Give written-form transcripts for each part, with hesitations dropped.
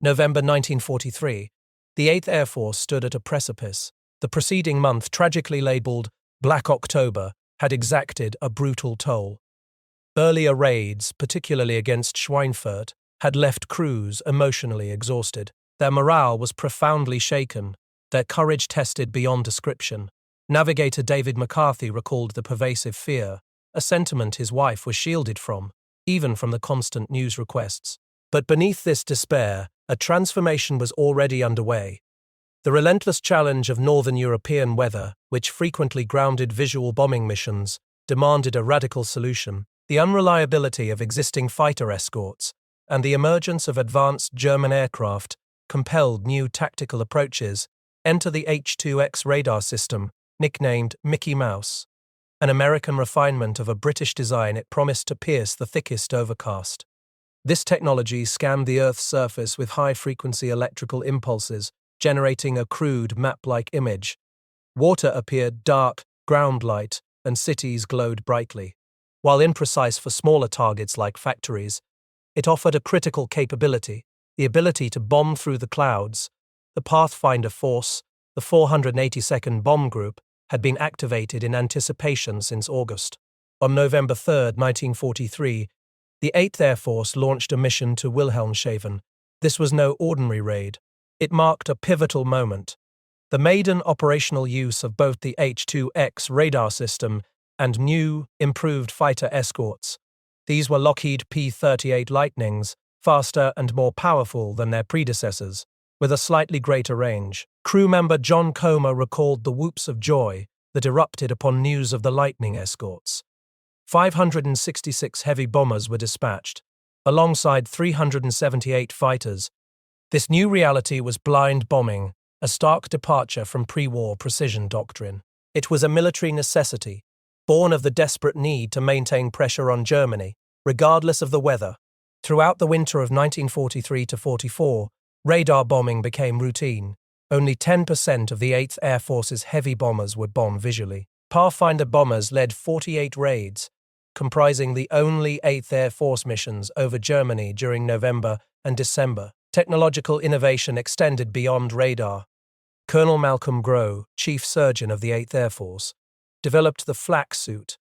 November 1943. The 8th Air Force stood at a precipice. The preceding month, tragically labeled Black October, had exacted a brutal toll. Earlier raids, particularly against Schweinfurt, had left crews emotionally exhausted. Their morale was profoundly shaken, their courage tested beyond description. Navigator David McCarthy recalled the pervasive fear, a sentiment his wife was shielded from, even from the constant news requests. But beneath this despair, a transformation was already underway. The relentless challenge of northern European weather, which frequently grounded visual bombing missions, demanded a radical solution. The unreliability of existing fighter escorts and the emergence of advanced German aircraft compelled new tactical approaches. Enter the H-2X radar system, nicknamed Mickey Mouse. An American refinement of a British design, it promised to pierce the thickest overcast. This technology scanned the Earth's surface with high-frequency electrical impulses, generating a crude map-like image. Water appeared dark, ground light, and cities glowed brightly. While imprecise for smaller targets like factories, it offered a critical capability, the ability to bomb through the clouds. The Pathfinder Force, the 482nd Bomb Group, had been activated in anticipation since August. On November 3, 1943, the 8th Air Force launched a mission to Wilhelmshaven. This was no ordinary raid. It marked a pivotal moment. The maiden operational use of both the H-2X radar system and new, improved fighter escorts. These were Lockheed P-38 Lightnings, faster and more powerful than their predecessors, with a slightly greater range. Crew member John Comer recalled the whoops of joy that erupted upon news of the Lightning escorts. 566 heavy bombers were dispatched, alongside 378 fighters. This new reality was blind bombing, a stark departure from pre-war precision doctrine. It was a military necessity, born of the desperate need to maintain pressure on Germany, regardless of the weather. Throughout the winter of 1943-44, radar bombing became routine. Only 10% of the 8th Air Force's heavy bombers would bomb visually. Pathfinder bombers led 48 raids, comprising the only 8th Air Force missions over Germany during November and December. Technological innovation extended beyond radar. Colonel Malcolm Grow, chief surgeon of the 8th Air Force, developed the flak suit,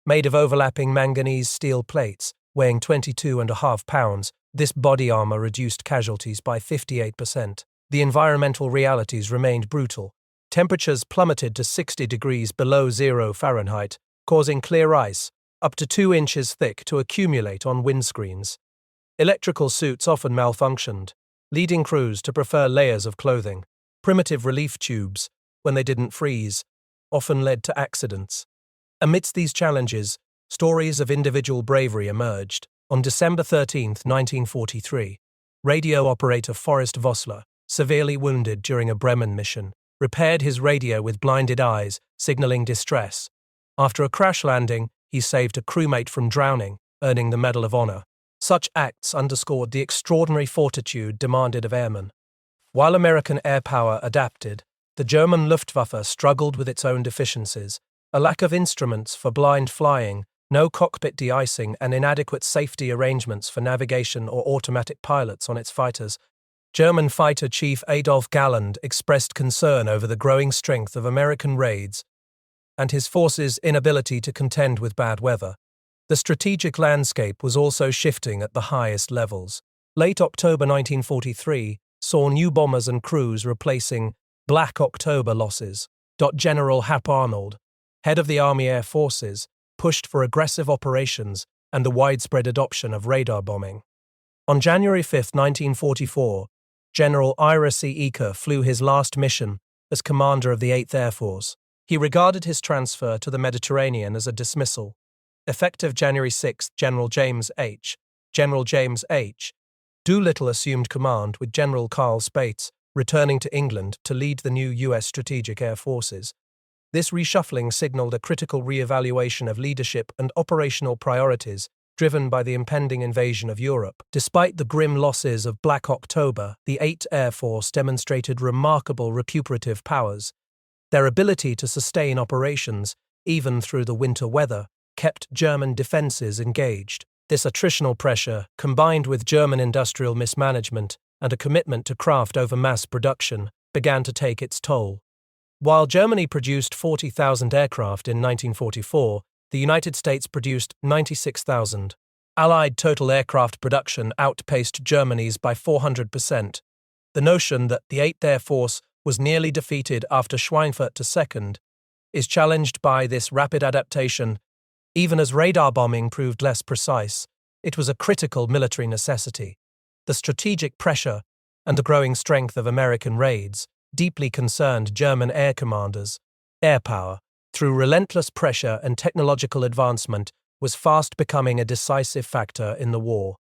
made of overlapping manganese steel plates, weighing 22.5 pounds. This body armor reduced casualties by 58%. The environmental realities remained brutal. Temperatures plummeted to 60 degrees below 0 Fahrenheit, causing clear ice, up to 2 inches thick, to accumulate on windscreens. Electrical suits often malfunctioned, leading crews to prefer layers of clothing. Primitive relief tubes, when they didn't freeze, often led to accidents. Amidst these challenges, stories of individual bravery emerged. On December 13, 1943, radio operator Forrest Vossler, severely wounded during a Bremen mission, repaired his radio with blinded eyes, signaling distress. After a crash landing, he saved a crewmate from drowning, earning the Medal of Honor. Such acts underscored the extraordinary fortitude demanded of airmen. While American air power adapted, the German Luftwaffe struggled with its own deficiencies: a lack of instruments for blind flying, no cockpit de-icing, and inadequate safety arrangements for navigation or automatic pilots on its fighters. German Fighter Chief Adolf Galland expressed concern over the growing strength of American raids and his forces' inability to contend with bad weather. The strategic landscape was also shifting at the highest levels. Late October 1943 saw new bombers and crews replacing Black October losses. General Hap Arnold, head of the Army Air Forces, pushed for aggressive operations and the widespread adoption of radar bombing. On January 5, 1944, General Ira C. Eaker flew his last mission as commander of the 8th Air Force. He regarded his transfer to the Mediterranean as a dismissal. Effective January 6, General James H. Doolittle assumed command, with General Carl Spates returning to England to lead the new U.S. Strategic Air Forces. This reshuffling signaled a critical re-evaluation of leadership and operational priorities, driven by the impending invasion of Europe. Despite the grim losses of Black October, the 8th Air Force demonstrated remarkable recuperative powers. Their ability to sustain operations, even through the winter weather, kept German defenses engaged. This attritional pressure, combined with German industrial mismanagement, and a commitment to craft over mass production began to take its toll. While Germany produced 40,000 aircraft in 1944, the United States produced 96,000. Allied total aircraft production outpaced Germany's by 400%. The notion that the 8th Air Force was nearly defeated after Schweinfurt II is challenged by this rapid adaptation. Even as radar bombing proved less precise, it was a critical military necessity. The strategic pressure and the growing strength of American raids deeply concerned German air commanders. Air power, through relentless pressure and technological advancement, was fast becoming a decisive factor in the war.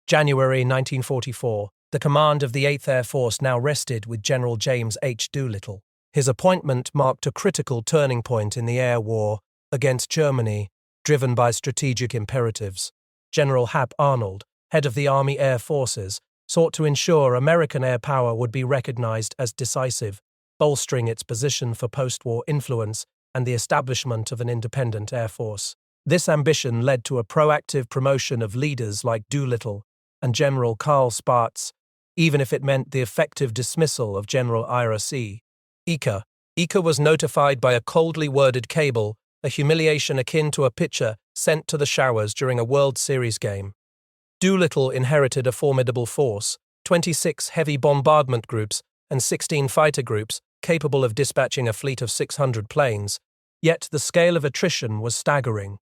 January 1944, the command of the 8th Air Force now rested with General James H. Doolittle. His appointment marked a critical turning point in the air war against Germany, driven by strategic imperatives. General Hap Arnold, head of the Army Air Forces, sought to ensure American air power would be recognized as decisive, bolstering its position for post-war influence and the establishment of an independent air force. This ambition led to a proactive promotion of leaders like Doolittle and General Karl Spaatz, even if it meant the effective dismissal of General Ira C. Eaker. Eaker was notified by a coldly worded cable, a humiliation akin to a pitcher sent to the showers during a World Series game. Doolittle inherited a formidable force, 26 heavy bombardment groups and 16 fighter groups capable of dispatching a fleet of 600 planes, yet the scale of attrition was staggering.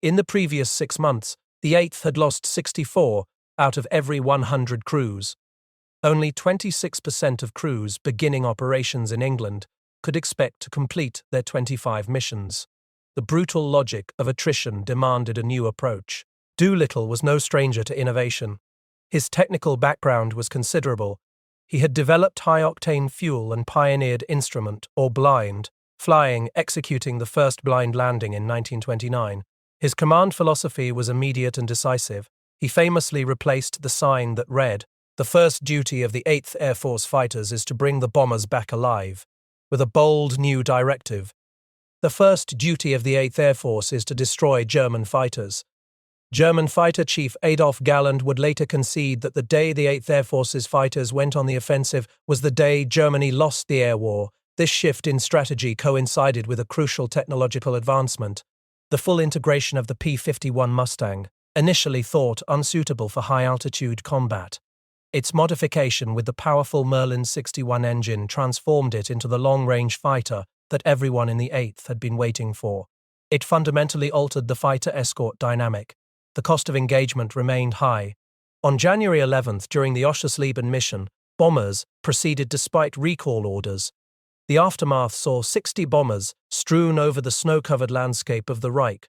In the previous 6 months, the 8th had lost 64 out of every 100 crews. Only 26% of crews beginning operations in England could expect to complete their 25 missions. The brutal logic of attrition demanded a new approach. Doolittle was no stranger to innovation. His technical background was considerable. He had developed high-octane fuel and pioneered instrument, or blind, flying, executing the first blind landing in 1929. His command philosophy was immediate and decisive. He famously replaced the sign that read, "The first duty of the 8th Air Force fighters is to bring the bombers back alive," with a bold new directive. The first duty of the 8th Air Force is to destroy German fighters. German fighter chief Adolf Galland would later concede that the day the 8th Air Force's fighters went on the offensive was the day Germany lost the air war. This shift in strategy coincided with a crucial technological advancement: the full integration of the P-51 Mustang, initially thought unsuitable for high-altitude combat. Its modification with the powerful Merlin 61 engine transformed it into the long-range fighter that everyone in the 8th had been waiting for. It fundamentally altered the fighter escort dynamic. The cost of engagement remained high. On January 11th, during the Oschersleben mission, bombers proceeded despite recall orders. The aftermath saw 60 bombers strewn over the snow-covered landscape of the Reich.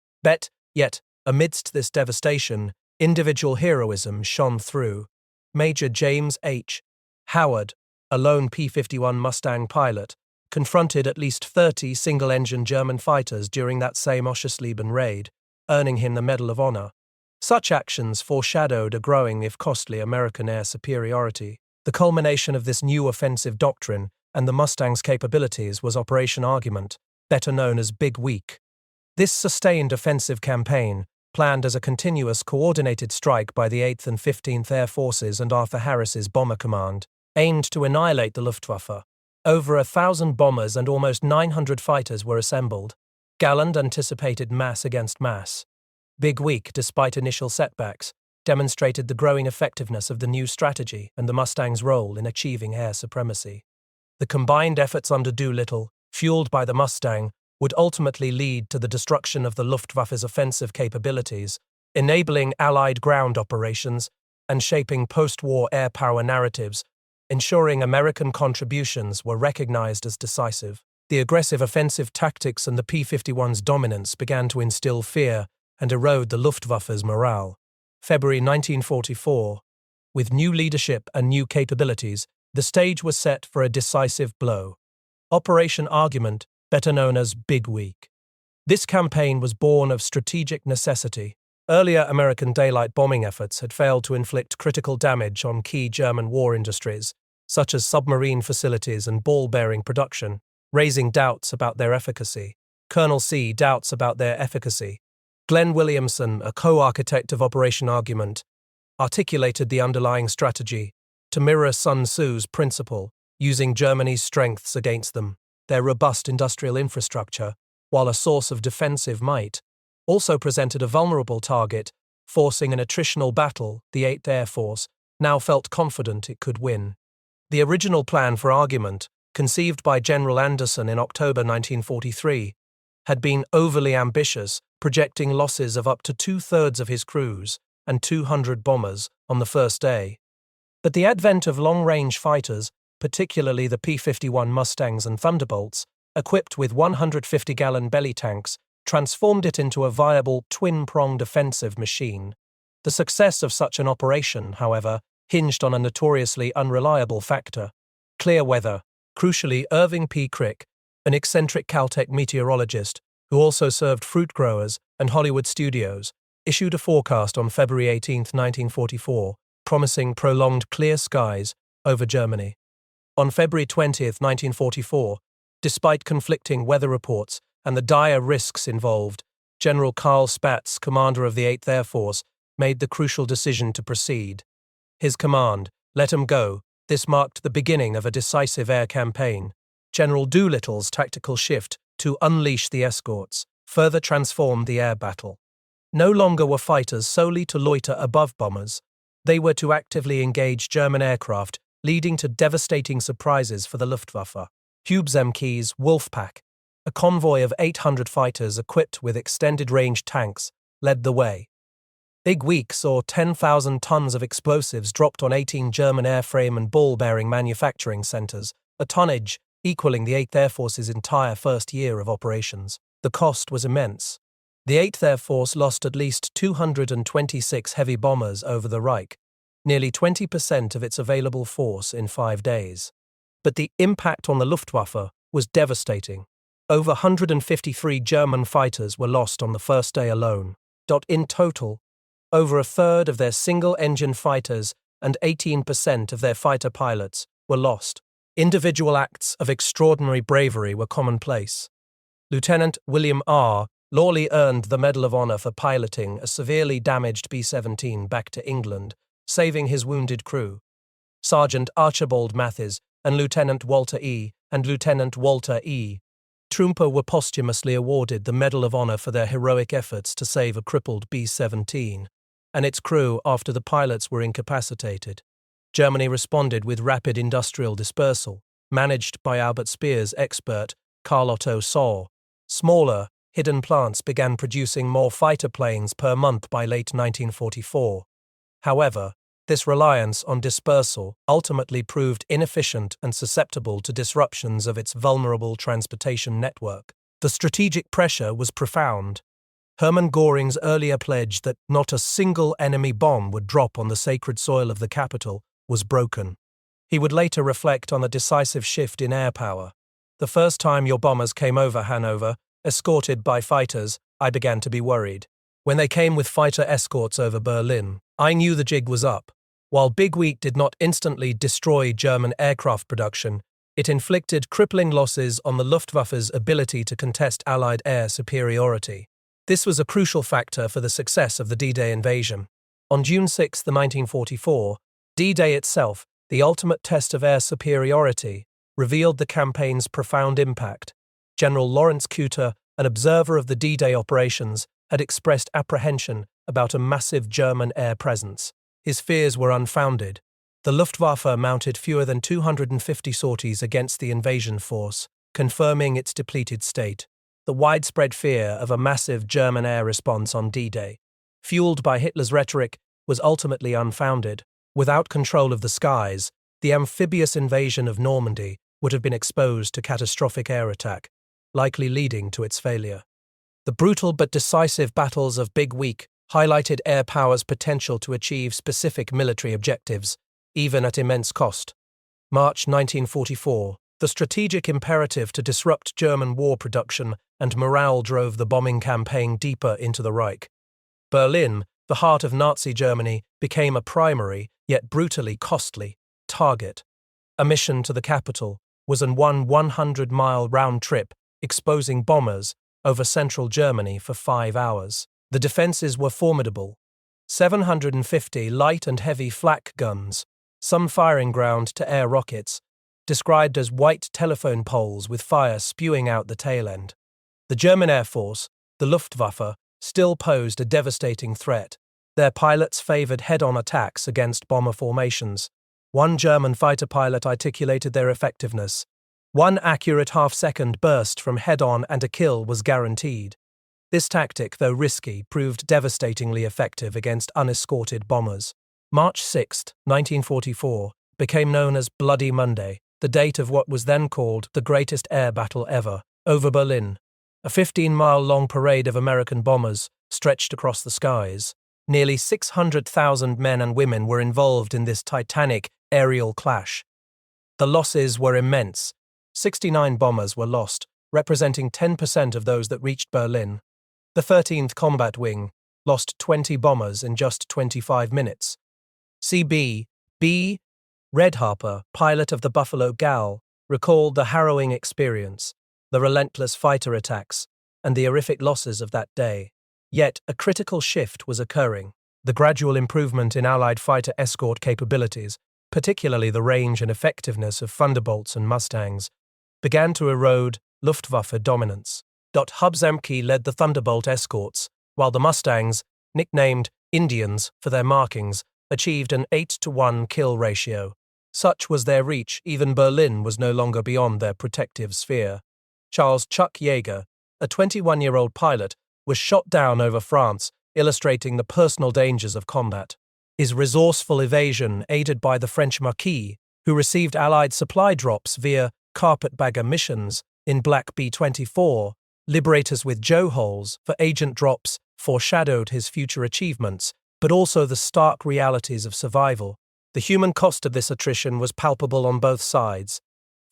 Yet, amidst this devastation, individual heroism shone through. Major James H. Howard, a lone P-51 Mustang pilot, confronted at least 30 single-engine German fighters during that same Oschersleben raid, earning him the Medal of Honor. Such actions foreshadowed a growing, if costly, American air superiority. The culmination of this new offensive doctrine and the Mustang's capabilities was Operation Argument, better known as Big Week. This sustained offensive campaign, planned as a continuous coordinated strike by the 8th and 15th Air Forces and Arthur Harris's Bomber Command, aimed to annihilate the Luftwaffe. Over 1,000 bombers and almost 900 fighters were assembled. Galland anticipated mass against mass. Big Week, despite initial setbacks, demonstrated the growing effectiveness of the new strategy and the Mustang's role in achieving air supremacy. The combined efforts under Doolittle, fueled by the Mustang, would ultimately lead to the destruction of the Luftwaffe's offensive capabilities, enabling Allied ground operations and shaping post-war air power narratives, ensuring American contributions were recognized as decisive. The aggressive offensive tactics and the P-51's dominance began to instill fear and erode the Luftwaffe's morale. February 1944. With new leadership and new capabilities, the stage was set for a decisive blow. Operation Argument, better known as Big Week. This campaign was born of strategic necessity. Earlier American daylight bombing efforts had failed to inflict critical damage on key German war industries, such as submarine facilities and ball-bearing production, raising doubts about their efficacy. Colonel C. doubts about their efficacy. Glenn Williamson, a co-architect of Operation Argument, articulated the underlying strategy. to mirror Sun Tzu's principle, using Germany's strengths against them, their robust industrial infrastructure, while a source of defensive might, also presented a vulnerable target, forcing an attritional battle. The 8th Air Force now felt confident it could win. The original plan for argument, conceived by General Anderson in October 1943, had been overly ambitious, projecting losses of up to 2/3 of his crews and 200 bombers on the first day. But the advent of long-range fighters, particularly the P-51 Mustangs and Thunderbolts, equipped with 150-gallon belly tanks, transformed it into a viable twin-pronged offensive machine. The success of such an operation, however, hinged on a notoriously unreliable factor: clear weather. Crucially, Irving P. Crick, an eccentric Caltech meteorologist who also served fruit growers and Hollywood studios, issued a forecast on February 18, 1944, promising prolonged clear skies over Germany. On February 20, 1944, despite conflicting weather reports and the dire risks involved, General Karl Spaatz, commander of the 8th Air Force, made the crucial decision to proceed. His command, "Let 'em go," this marked the beginning of a decisive air campaign. General Doolittle's tactical shift to unleash the escorts further transformed the air battle. No longer were fighters solely to loiter above bombers. They were to actively engage German aircraft, leading to devastating surprises for the Luftwaffe. Hubschemke's Wolfpack, a convoy of 800 fighters equipped with extended-range tanks, led the way. Big Week saw 10,000 tons of explosives dropped on 18 German airframe and ball-bearing manufacturing centers, a tonnage equaling the 8th Air Force's entire first year of operations. The cost was immense. The 8th Air Force lost at least 226 heavy bombers over the Reich, nearly 20% of its available force in 5 days. But the impact on the Luftwaffe was devastating. Over 153 German fighters were lost on the first day alone. In total, over a third of their single-engine fighters and 18% of their fighter pilots were lost. Individual acts of extraordinary bravery were commonplace. Lieutenant William R. Lawley earned the Medal of Honor for piloting a severely damaged B-17 back to England, saving his wounded crew. Sergeant Archibald Mathis and Lieutenant Walter E. Trumper were posthumously awarded the Medal of Honor for their heroic efforts to save a crippled B-17 and its crew after the pilots were incapacitated. Germany responded with rapid industrial dispersal, managed by Albert Speer's expert Carl Otto Soll. Smaller, hidden plants began producing more fighter planes per month by late 1944. However, this reliance on dispersal ultimately proved inefficient and susceptible to disruptions of its vulnerable transportation network. The strategic pressure was profound. Hermann Göring's earlier pledge that not a single enemy bomb would drop on the sacred soil of the capital was broken. He would later reflect on a decisive shift in air power. "The first time your bombers came over Hanover, escorted by fighters, I began to be worried. When they came with fighter escorts over Berlin, I knew the jig was up." While Big Week did not instantly destroy German aircraft production, it inflicted crippling losses on the Luftwaffe's ability to contest Allied air superiority. This was a crucial factor for the success of the D-Day invasion. On June 6, 1944, D-Day itself, the ultimate test of air superiority, revealed the campaign's profound impact. General Lawrence Kuter, an observer of the D-Day operations, had expressed apprehension about a massive German air presence. His fears were unfounded. The Luftwaffe mounted fewer than 250 sorties against the invasion force, confirming its depleted state. The widespread fear of a massive German air response on D-Day, fueled by Hitler's rhetoric, was ultimately unfounded. Without control of the skies, the amphibious invasion of Normandy would have been exposed to catastrophic air attack, likely leading to its failure. The brutal but decisive battles of Big Week highlighted air power's potential to achieve specific military objectives, even at immense cost. March 1944, the strategic imperative to disrupt German war production and morale drove the bombing campaign deeper into the Reich. Berlin, the heart of Nazi Germany, became a primary, yet brutally costly, target. A mission to the capital was an 100-mile round trip, exposing bombers over central Germany for 5 hours. The defenses were formidable. 750 light and heavy flak guns, some firing ground to air rockets, described as white telephone poles with fire spewing out the tail end. The German Air Force, the Luftwaffe, still posed a devastating threat. Their pilots favored head-on attacks against bomber formations. One German fighter pilot articulated their effectiveness. One accurate half-second burst from head-on and a kill was guaranteed. This tactic, though risky, proved devastatingly effective against unescorted bombers. March 6, 1944, became known as Bloody Monday, the date of what was then called the greatest air battle ever, over Berlin. A 15-mile-long parade of American bombers stretched across the skies. Nearly 600,000 men and women were involved in this titanic aerial clash. The losses were immense. 69 bombers were lost, representing 10% of those that reached Berlin. The 13th Combat Wing lost 20 bombers in just 25 minutes. C.B. B. Redharper, pilot of the Buffalo Gal, recalled the harrowing experience, the relentless fighter attacks, and the horrific losses of that day. Yet, a critical shift was occurring. The gradual improvement in Allied fighter escort capabilities, particularly the range and effectiveness of Thunderbolts and Mustangs, began to erode Luftwaffe dominance. Hubzemke led the Thunderbolt escorts, while the Mustangs, nicknamed Indians for their markings, achieved an 8-to-1 kill ratio. Such was their reach, even Berlin was no longer beyond their protective sphere. Charles Chuck Yeager, a 21-year-old pilot, was shot down over France, illustrating the personal dangers of combat. His resourceful evasion, aided by the French Marquis, who received Allied supply drops via carpetbagger missions in Black B-24, Liberators with Joe holes for agent drops, foreshadowed his future achievements, but also the stark realities of survival. The human cost of this attrition was palpable on both sides.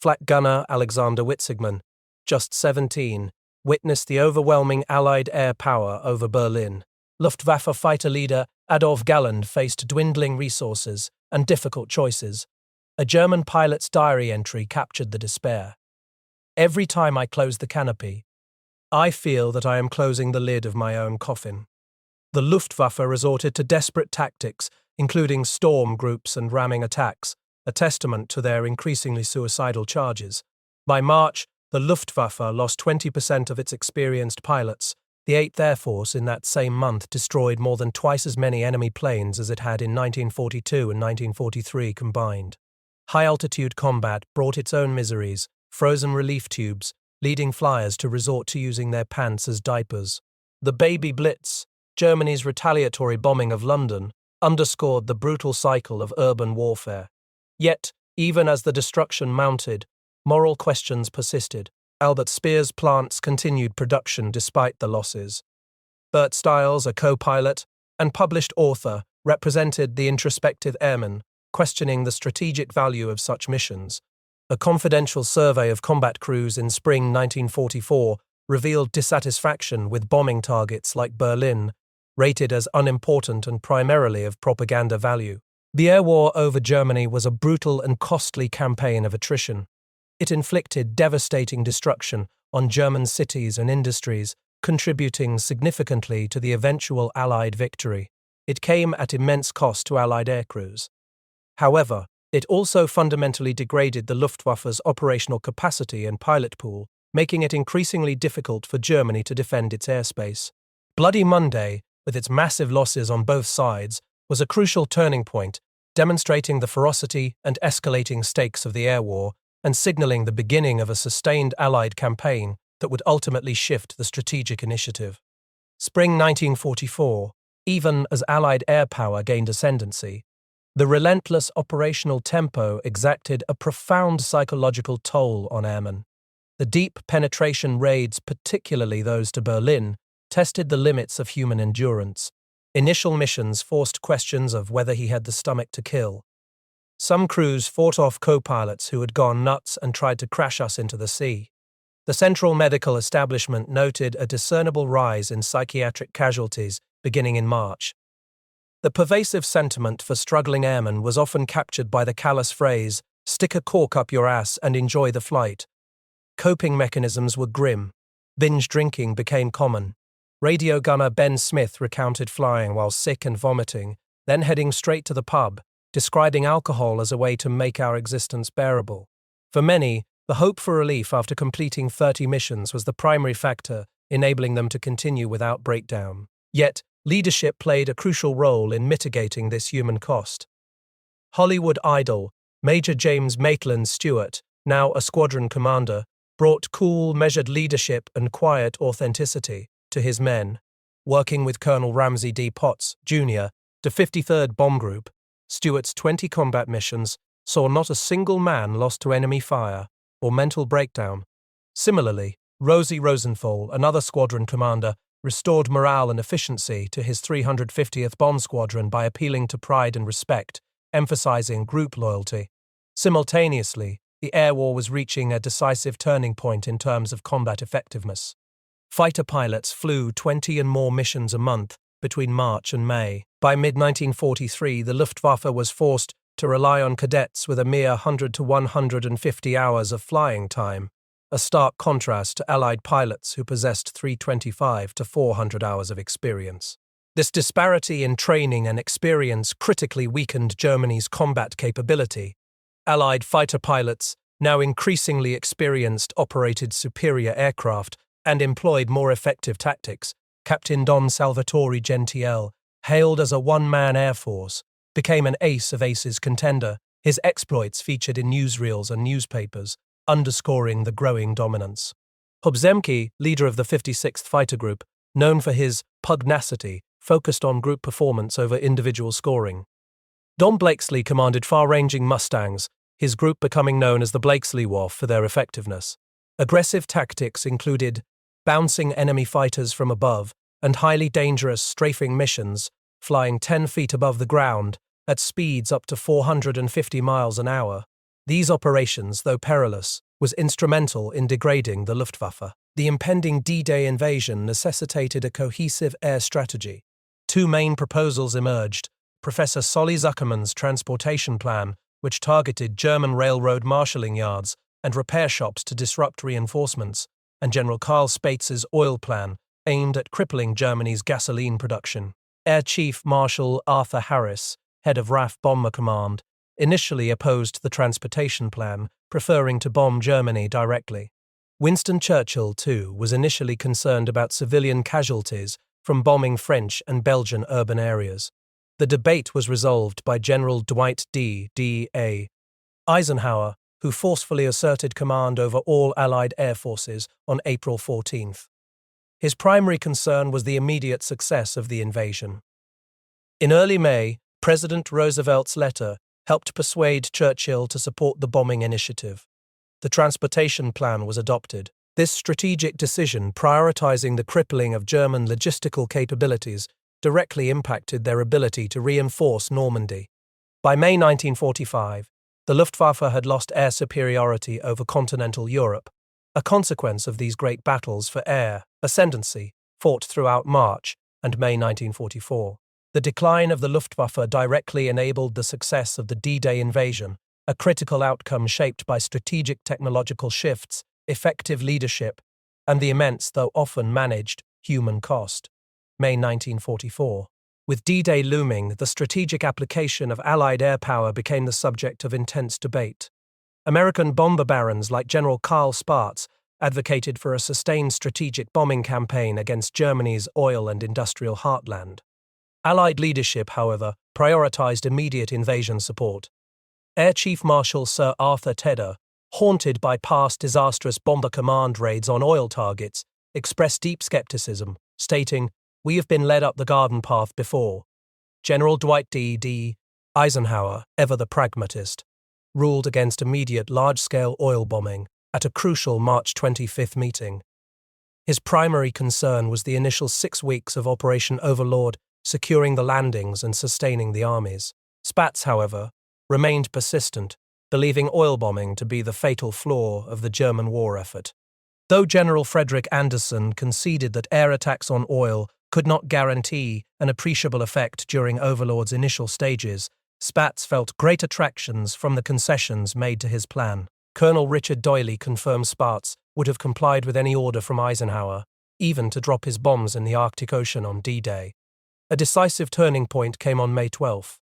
Flak gunner Alexander Witzigmann, just 17, witnessed the overwhelming Allied air power over Berlin. Luftwaffe fighter leader Adolf Galland faced dwindling resources and difficult choices. A German pilot's diary entry captured the despair. Every time I close the canopy, I feel that I am closing the lid of my own coffin. The Luftwaffe resorted to desperate tactics, including storm groups and ramming attacks, a testament to their increasingly suicidal charges. By March, the Luftwaffe lost 20% of its experienced pilots. The 8th Air Force in that same month destroyed more than twice as many enemy planes as it had in 1942 and 1943 combined. High-altitude combat brought its own miseries, frozen relief tubes, leading flyers to resort to using their pants as diapers. The Baby Blitz, Germany's retaliatory bombing of London, underscored the brutal cycle of urban warfare. Yet, even as the destruction mounted, moral questions persisted. Albert Speer's plants continued production despite the losses. Bert Stiles, a co-pilot and published author, represented the introspective airmen, questioning the strategic value of such missions. A confidential survey of combat crews in spring 1944 revealed dissatisfaction with bombing targets like Berlin, rated as unimportant and primarily of propaganda value. The air war over Germany was a brutal and costly campaign of attrition. It inflicted devastating destruction on German cities and industries, contributing significantly to the eventual Allied victory. It came at immense cost to Allied aircrews. However, it also fundamentally degraded the Luftwaffe's operational capacity and pilot pool, making it increasingly difficult for Germany to defend its airspace. Bloody Monday, with its massive losses on both sides, was a crucial turning point, demonstrating the ferocity and escalating stakes of the air war and signaling the beginning of a sustained Allied campaign that would ultimately shift the strategic initiative. Spring 1944, even as Allied air power gained ascendancy, the relentless operational tempo exacted a profound psychological toll on airmen. The deep penetration raids, particularly those to Berlin, tested the limits of human endurance. Initial missions forced questions of whether he had the stomach to kill. Some crews fought off co-pilots who had gone nuts and tried to crash us into the sea. The central medical establishment noted a discernible rise in psychiatric casualties beginning in March. The pervasive sentiment for struggling airmen was often captured by the callous phrase, "Stick a cork up your ass and enjoy the flight." Coping mechanisms were grim. Binge drinking became common. Radio gunner Ben Smith recounted flying while sick and vomiting, then heading straight to the pub, describing alcohol as a way to make our existence bearable. For many, the hope for relief after completing 30 missions was the primary factor enabling them to continue without breakdown. Yet, leadership played a crucial role in mitigating this human cost. Hollywood idol Major James Maitland Stewart, now a squadron commander, brought cool, measured leadership and quiet authenticity to his men. Working with Colonel Ramsey D. Potts, Jr., the 53rd Bomb Group, Stewart's 20 combat missions saw not a single man lost to enemy fire or mental breakdown. Similarly, Rosie Rosenthal, another squadron commander, restored morale and efficiency to his 350th Bomb Squadron by appealing to pride and respect, emphasizing group loyalty. Simultaneously, the air war was reaching a decisive turning point in terms of combat effectiveness. Fighter pilots flew 20 and more missions a month between March and May. By mid-1943, the Luftwaffe was forced to rely on cadets with a mere 100 to 150 hours of flying time, a stark contrast to Allied pilots who possessed 325 to 400 hours of experience. This disparity in training and experience critically weakened Germany's combat capability. Allied fighter pilots, now increasingly experienced, operated superior aircraft and employed more effective tactics. Captain Don Salvatore Gentiel, hailed as a one-man air force, became an ace of aces contender. His exploits featured in newsreels and newspapers, underscoring the growing dominance. Hobzemke, leader of the 56th Fighter Group, known for his pugnacity, focused on group performance over individual scoring. Don Blakesley commanded far-ranging Mustangs, his group becoming known as the Blakesley WAF for their effectiveness. Aggressive tactics included bouncing enemy fighters from above and highly dangerous strafing missions, flying 10 feet above the ground at speeds up to 450 miles an hour. These operations, though perilous, was instrumental in degrading the Luftwaffe. The impending D-Day invasion necessitated a cohesive air strategy. Two main proposals emerged: Professor Solly Zuckerman's transportation plan, which targeted German railroad marshalling yards and repair shops to disrupt reinforcements, and General Karl Spaetz's oil plan, aimed at crippling Germany's gasoline production. Air Chief Marshal Arthur Harris, head of RAF Bomber Command, initially opposed the transportation plan, preferring to bomb Germany directly. Winston Churchill, too, was initially concerned about civilian casualties from bombing French and Belgian urban areas. The debate was resolved by General Dwight D.A. Eisenhower, who forcefully asserted command over all Allied air forces on April 14th. His primary concern was the immediate success of the invasion. In early May, President Roosevelt's letter helped persuade Churchill to support the bombing initiative. The transportation plan was adopted. This strategic decision, prioritizing the crippling of German logistical capabilities, directly impacted their ability to reinforce Normandy. By May 1945, the Luftwaffe had lost air superiority over continental Europe, a consequence of these great battles for air ascendancy fought throughout March and May 1944. The decline of the Luftwaffe directly enabled the success of the D-Day invasion, a critical outcome shaped by strategic technological shifts, effective leadership, and the immense, though often managed, human cost. May 1944. With D-Day looming, the strategic application of Allied air power became the subject of intense debate. American bomber barons like General Karl Spaatz advocated for a sustained strategic bombing campaign against Germany's oil and industrial heartland. Allied leadership, however, prioritized immediate invasion support. Air Chief Marshal Sir Arthur Tedder, haunted by past disastrous bomber command raids on oil targets, expressed deep skepticism, stating, "We have been led up the garden path before." General Dwight D. Eisenhower, ever the pragmatist, ruled against immediate large-scale oil bombing at a crucial March 25th meeting. His primary concern was the initial 6 weeks of Operation Overlord, securing the landings and sustaining the armies. Spaatz, however, remained persistent, believing oil bombing to be the fatal flaw of the German war effort. Though General Frederick Anderson conceded that air attacks on oil could not guarantee an appreciable effect during Overlord's initial stages, Spaatz felt great attractions from the concessions made to his plan. Colonel Richard Doyley confirmed Spaatz would have complied with any order from Eisenhower, even to drop his bombs in the Arctic Ocean on D-Day. A decisive turning point came on May 12.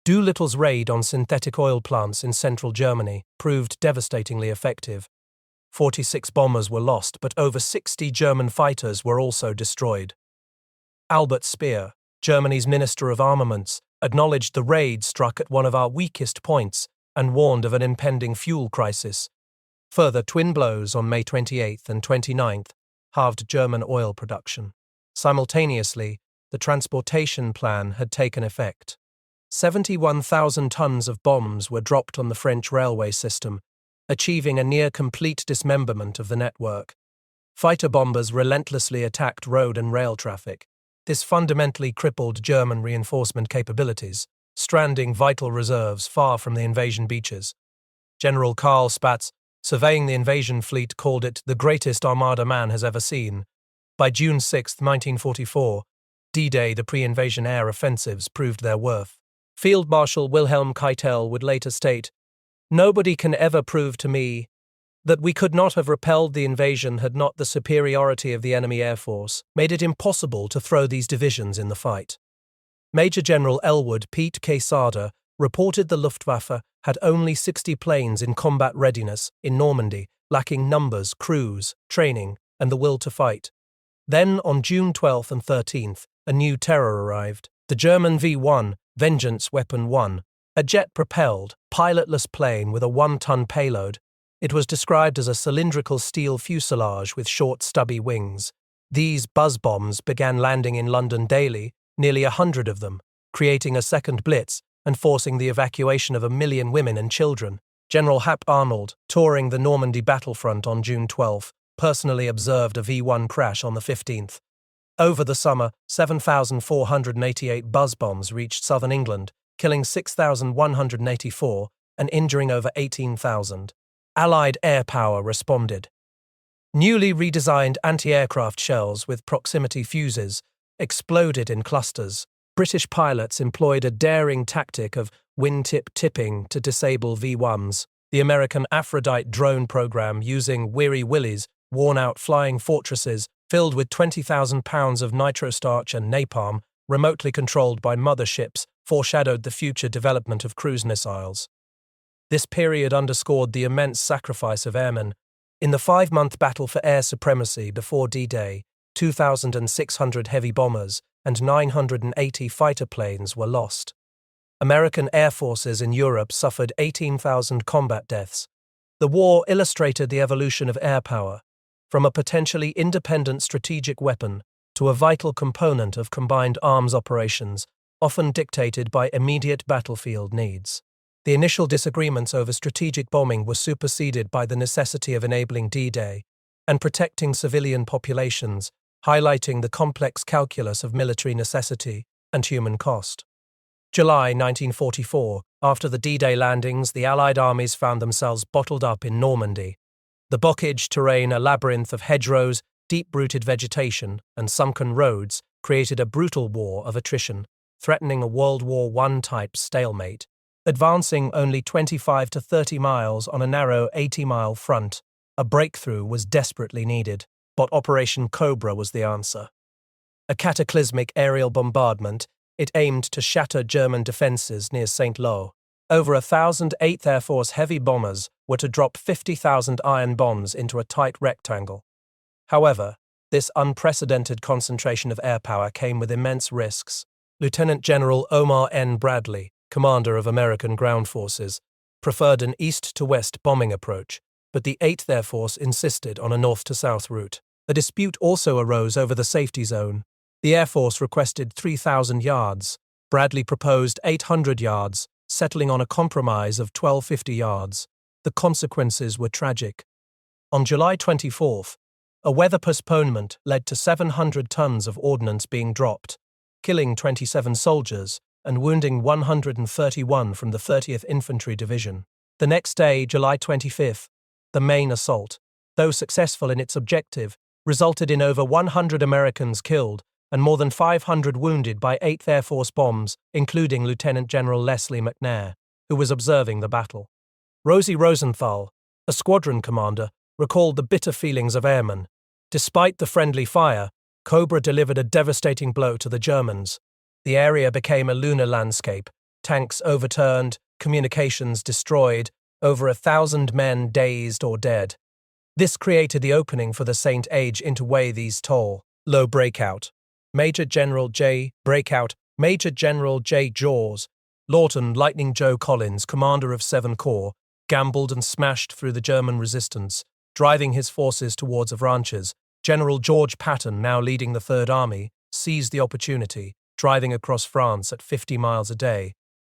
Doolittle's raid on synthetic oil plants in central Germany proved devastatingly effective. 46 bombers were lost, but over 60 German fighters were also destroyed. Albert Speer, Germany's Minister of Armaments, acknowledged the raid struck at one of our weakest points and warned of an impending fuel crisis. Further twin blows on May 28th and 29th halved German oil production. Simultaneously, the transportation plan had taken effect. 71,000 tons of bombs were dropped on the French railway system, achieving a near-complete dismemberment of the network. Fighter bombers relentlessly attacked road and rail traffic. This fundamentally crippled German reinforcement capabilities, stranding vital reserves far from the invasion beaches. General Karl Spaatz, surveying the invasion fleet, called it the greatest armada man has ever seen. By June 6, 1944, D-Day, the pre-invasion air offensives proved their worth. Field Marshal Wilhelm Keitel would later state, "Nobody can ever prove to me that we could not have repelled the invasion had not the superiority of the enemy air force made it impossible to throw these divisions in the fight." Major General Elwood Pete Quesada reported the Luftwaffe had only 60 planes in combat readiness in Normandy, lacking numbers, crews, training, and the will to fight. Then, on June 12th and 13th, a new terror arrived. The German V-1, Vengeance Weapon 1, a jet-propelled, pilotless plane with a 1-ton payload. It was described as a cylindrical steel fuselage with short, stubby wings. These buzz bombs began landing in London daily, nearly 100 of them, creating a second blitz and forcing the evacuation of 1 million women and children. General Hap Arnold, touring the Normandy battlefront on June 12, personally observed a V-1 crash on the 15th. Over the summer, 7,488 buzz bombs reached southern England, killing 6,184 and injuring over 18,000. Allied air power responded. Newly redesigned anti-aircraft shells with proximity fuses exploded in clusters. British pilots employed a daring tactic of wingtip tipping to disable V-1s. The American Aphrodite drone program, using Weary Willies, worn-out flying fortresses filled with 20,000 pounds of nitrostarch and napalm, remotely controlled by motherships, foreshadowed the future development of cruise missiles. This period underscored the immense sacrifice of airmen. In the 5-month battle for air supremacy before D-Day, 2,600 heavy bombers and 980 fighter planes were lost. American air forces in Europe suffered 18,000 combat deaths. The war illustrated the evolution of air power, from a potentially independent strategic weapon to a vital component of combined arms operations, often dictated by immediate battlefield needs. The initial disagreements over strategic bombing were superseded by the necessity of enabling D-Day and protecting civilian populations, highlighting the complex calculus of military necessity and human cost. July 1944, after the D-Day landings, the Allied armies found themselves bottled up in Normandy. The bocage terrain, a labyrinth of hedgerows, deep-rooted vegetation, and sunken roads, created a brutal war of attrition, threatening a World War I-type stalemate. Advancing only 25 to 30 miles on a narrow 80-mile front, a breakthrough was desperately needed, but Operation Cobra was the answer. A cataclysmic aerial bombardment, it aimed to shatter German defences near St. Lo. Over 1,000 8th Air Force heavy bombers were to drop 50,000 iron bombs into a tight rectangle. However, this unprecedented concentration of air power came with immense risks. Lieutenant General Omar N. Bradley, commander of American ground forces, preferred an east-to-west bombing approach, but the 8th Air Force insisted on a north-to-south route. A dispute also arose over the safety zone. The Air Force requested 3,000 yards. Bradley proposed 800 yards, settling on a compromise of 1,250 yards. The consequences were tragic. On July 24th, a weather postponement led to 700 tons of ordnance being dropped, killing 27 soldiers and wounding 131 from the 30th Infantry Division. The next day, July 25th, the main assault, though successful in its objective, resulted in over 100 Americans killed and more than 500 wounded by 8th Air Force bombs, including Lieutenant General Leslie McNair, who was observing the battle. Rosie Rosenthal, a squadron commander, recalled the bitter feelings of airmen. Despite the friendly fire, Cobra delivered a devastating blow to the Germans. The area became a lunar landscape, tanks overturned, communications destroyed, over 1,000 men dazed or dead. This created the opening for the Saint Age into way these toll. Low breakout. Major General J. Jaws, Lawton Lightning Joe Collins, commander of 7 Corps, gambled and smashed through the German resistance, driving his forces towards Avranches. General George Patton, now leading the Third Army, seized the opportunity, driving across France at 50 miles a day.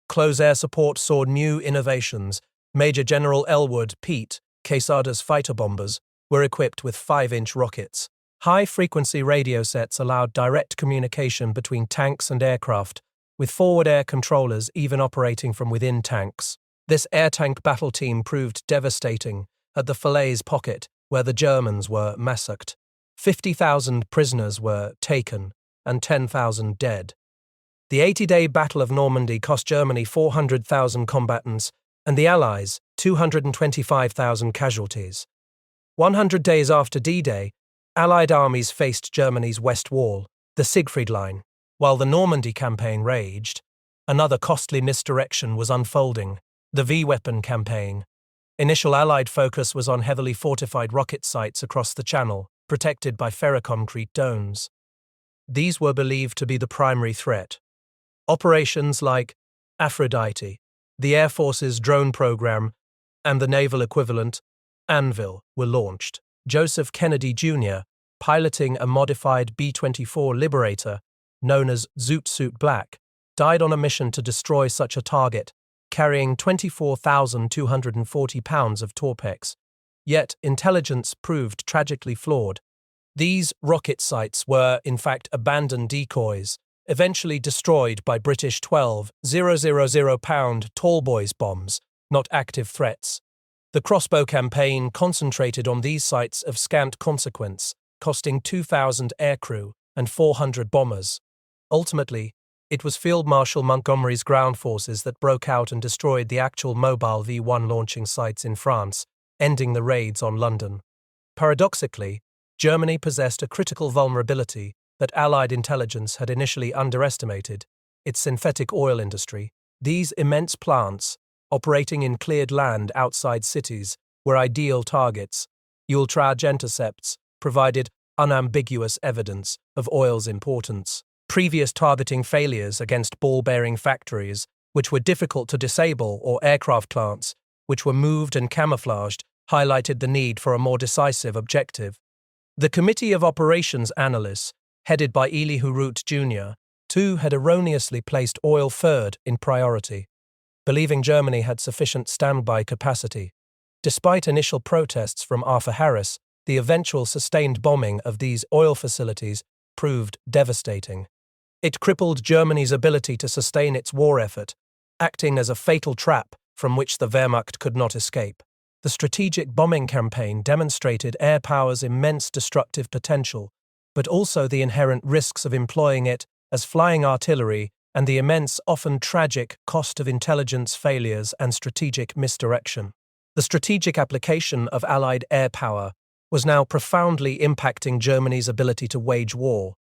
Close air support saw new innovations. Major General Elwood Pete, Quesada's fighter bombers, were equipped with 5-inch rockets. High-frequency radio sets allowed direct communication between tanks and aircraft, with forward air controllers even operating from within tanks. This air-tank battle team proved devastating at the Falaise pocket, where the Germans were massacred. 50,000 prisoners were taken and 10,000 dead. The 80-day Battle of Normandy cost Germany 400,000 combatants and the Allies 225,000 casualties. 100 days after D-Day, Allied armies faced Germany's West Wall, the Siegfried Line. While the Normandy campaign raged, another costly misdirection was unfolding, the V-weapon campaign. Initial Allied focus was on heavily fortified rocket sites across the Channel, protected by ferroconcrete domes. These were believed to be the primary threat. Operations like Aphrodite, the Air Force's drone program, and the naval equivalent, Anvil, were launched. Joseph Kennedy Jr., piloting a modified B-24 Liberator, known as Zoot Suit Black, died on a mission to destroy such a target, carrying 24,240 pounds of Torpex. Yet, intelligence proved tragically flawed. These rocket sites were, in fact, abandoned decoys, eventually destroyed by British 12,000-pound Tallboys bombs, not active threats. The crossbow campaign concentrated on these sites of scant consequence, costing 2,000 aircrew and 400 bombers. Ultimately, it was Field Marshal Montgomery's ground forces that broke out and destroyed the actual mobile V-1 launching sites in France, ending the raids on London. Paradoxically, Germany possessed a critical vulnerability that Allied intelligence had initially underestimated: its synthetic oil industry. These immense plants, operating in cleared land outside cities, were ideal targets. Ultrage intercepts provided unambiguous evidence of oil's importance. Previous targeting failures against ball-bearing factories, which were difficult to disable, or aircraft plants, which were moved and camouflaged, highlighted the need for a more decisive objective. The Committee of Operations Analysts, headed by Elihu Root Jr., too had erroneously placed oil third in priority, believing Germany had sufficient standby capacity. Despite initial protests from Arthur Harris, the eventual sustained bombing of these oil facilities proved devastating. It crippled Germany's ability to sustain its war effort, acting as a fatal trap from which the Wehrmacht could not escape. The strategic bombing campaign demonstrated air power's immense destructive potential, but also the inherent risks of employing it as flying artillery and the immense, often tragic, cost of intelligence failures and strategic misdirection. The strategic application of Allied air power was now profoundly impacting Germany's ability to wage war.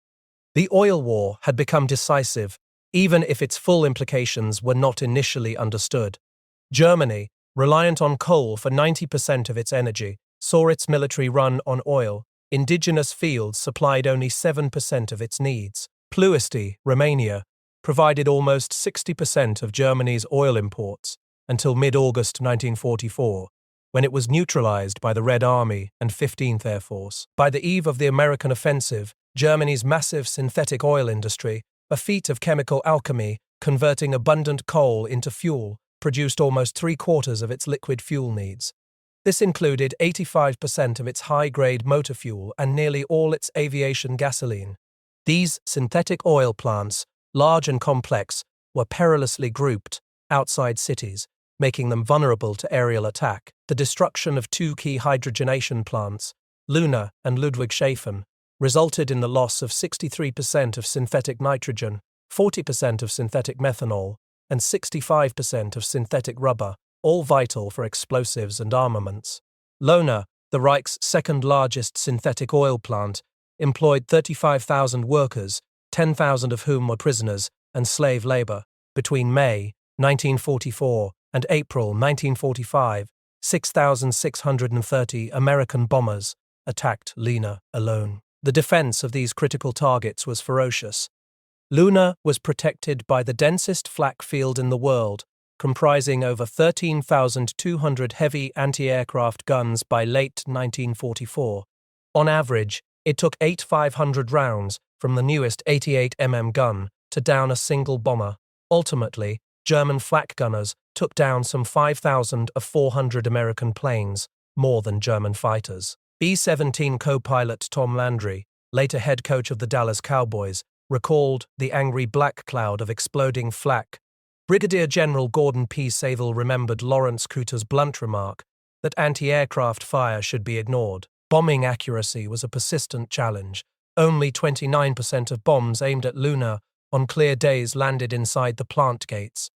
The oil war had become decisive, even if its full implications were not initially understood. Germany, reliant on coal for 90% of its energy, saw its military run on oil. Indigenous fields supplied only 7% of its needs. Ploiești, Romania, provided almost 60% of Germany's oil imports until mid-August 1944, when it was neutralized by the Red Army and 15th Air Force. By the eve of the American offensive, Germany's massive synthetic oil industry, a feat of chemical alchemy converting abundant coal into fuel, produced almost 3/4 of its liquid fuel needs. This included 85% of its high-grade motor fuel and nearly all its aviation gasoline. These synthetic oil plants, large and complex, were perilously grouped outside cities, making them vulnerable to aerial attack. The destruction of 2 key hydrogenation plants, Luna and Ludwigshafen, resulted in the loss of 63% of synthetic nitrogen, 40% of synthetic methanol, and 65% of synthetic rubber, all vital for explosives and armaments. Lona, the Reich's second-largest synthetic oil plant, employed 35,000 workers, 10,000 of whom were prisoners and slave labor, between May 1944, and April 1945, 6,630 American bombers attacked Luna alone. The defense of these critical targets was ferocious. Luna was protected by the densest flak field in the world, comprising over 13,200 heavy anti-aircraft guns by late 1944. On average, it took 8,500 rounds from the newest 88mm gun to down a single bomber. Ultimately, German flak gunners took down some 5,400 American planes, more than German fighters. B-17 co-pilot Tom Landry, later head coach of the Dallas Cowboys, recalled the angry black cloud of exploding flak. Brigadier General Gordon P. Saville remembered Lawrence Cooter's blunt remark that anti-aircraft fire should be ignored. Bombing accuracy was a persistent challenge. Only 29% of bombs aimed at Luna on clear days landed inside the plant gates.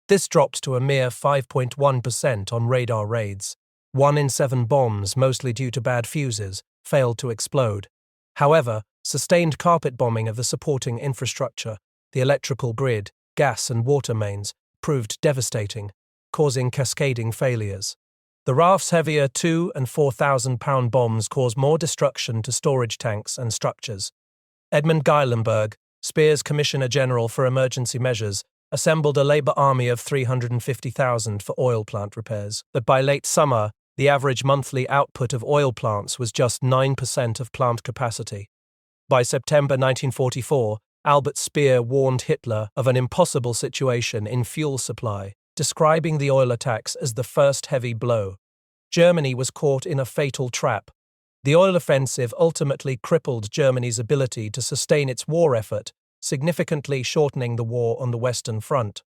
This dropped to a mere 5.1% on radar raids. 1 in 7 bombs, mostly due to bad fuses, failed to explode. However, sustained carpet bombing of the supporting infrastructure, the electrical grid, gas and water mains, proved devastating, causing cascading failures. The RAF's heavier 2,000 and 4,000-pound bombs caused more destruction to storage tanks and structures. Edmund Geilenberg, Speer's Commissioner General for Emergency Measures, assembled a Labour army of 350,000 for oil plant repairs. But by late summer, the average monthly output of oil plants was just 9% of plant capacity. By September 1944, Albert Speer warned Hitler of an impossible situation in fuel supply, describing the oil attacks as the first heavy blow. Germany was caught in a fatal trap. The oil offensive ultimately crippled Germany's ability to sustain its war effort, significantly shortening the war on the Western Front.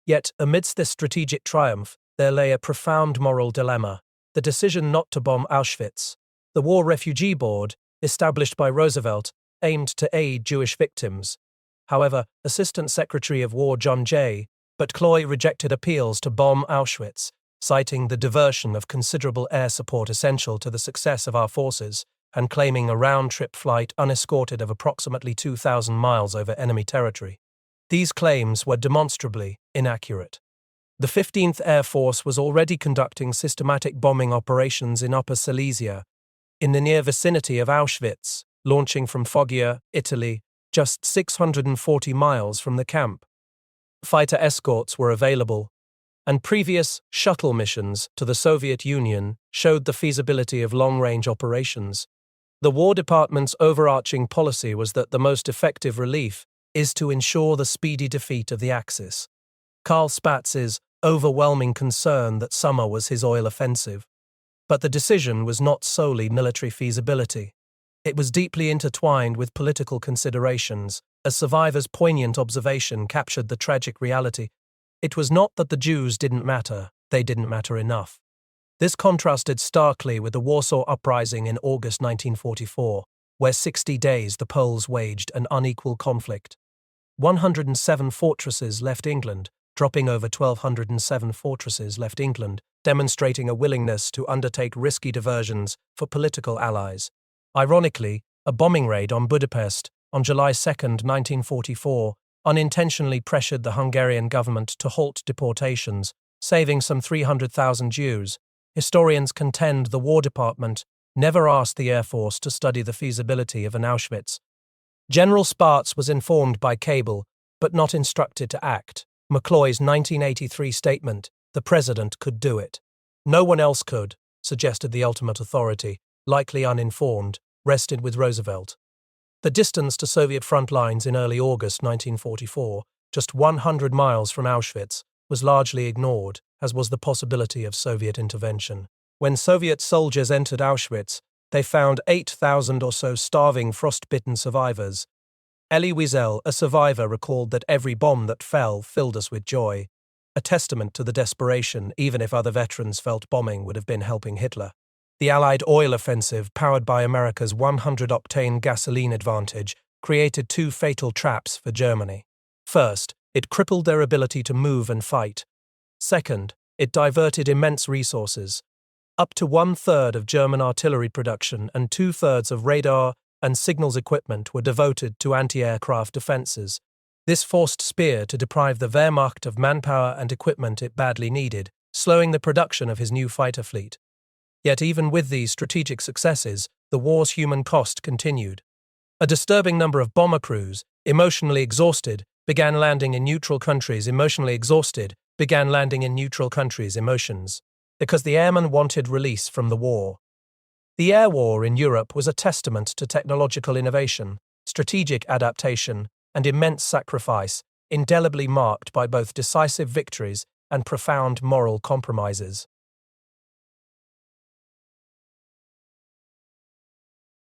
Yet, amidst this strategic triumph, there lay a profound moral dilemma: the decision not to bomb Auschwitz. The War Refugee Board, established by Roosevelt, aimed to aid Jewish victims. However, Assistant Secretary of War John J. Butcloy rejected appeals to bomb Auschwitz, citing the diversion of considerable air support essential to the success of our forces, and claiming a round-trip flight unescorted of approximately 2,000 miles over enemy territory. These claims were demonstrably inaccurate. The 15th Air Force was already conducting systematic bombing operations in Upper Silesia, in the near vicinity of Auschwitz, launching from Foggia, Italy, just 640 miles from the camp. Fighter escorts were available, and previous shuttle missions to the Soviet Union showed the feasibility of long-range operations. The War Department's overarching policy was that the most effective relief is to ensure the speedy defeat of the Axis. Karl Spatz's overwhelming concern that summer was his oil offensive. But the decision was not solely military feasibility. It was deeply intertwined with political considerations, as survivors' poignant observation captured the tragic reality. It was not that the Jews didn't matter, they didn't matter enough. This contrasted starkly with the Warsaw Uprising in August 1944, where 60 days the Poles waged an unequal conflict. 107 fortresses left England, dropping over 1,207 fortresses left England, demonstrating a willingness to undertake risky diversions for political allies. Ironically, a bombing raid on Budapest on July 2, 1944, unintentionally pressured the Hungarian government to halt deportations, saving some 300,000 Jews. Historians contend the War Department never asked the Air Force to study the feasibility of an Auschwitz. General Spaatz was informed by cable, but not instructed to act. McCloy's 1983 statement, "The President could do it. No one else could," suggested the ultimate authority, likely uninformed, rested with Roosevelt. The distance to Soviet front lines in early August 1944, just 100 miles from Auschwitz, was largely ignored, as was the possibility of Soviet intervention. When Soviet soldiers entered Auschwitz, they found 8,000 or so starving, frost-bitten survivors. Elie Wiesel, a survivor, recalled that every bomb that fell filled us with joy, a testament to the desperation, even if other veterans felt bombing would have been helping Hitler. The Allied oil offensive, powered by America's 100-octane gasoline advantage, created two fatal traps for Germany. First, it crippled their ability to move and fight. Second, it diverted immense resources. Up to 1/3 of German artillery production and 2/3 of radar and signals equipment were devoted to anti-aircraft defenses. This forced Speer to deprive the Wehrmacht of manpower and equipment it badly needed, slowing the production of his new fighter fleet. Yet even with these strategic successes, the war's human cost continued. A disturbing number of bomber crews, emotionally exhausted, began landing in neutral countries. Emotions, because the airmen wanted release from the war. The air war in Europe was a testament to technological innovation, strategic adaptation, and immense sacrifice, indelibly marked by both decisive victories and profound moral compromises.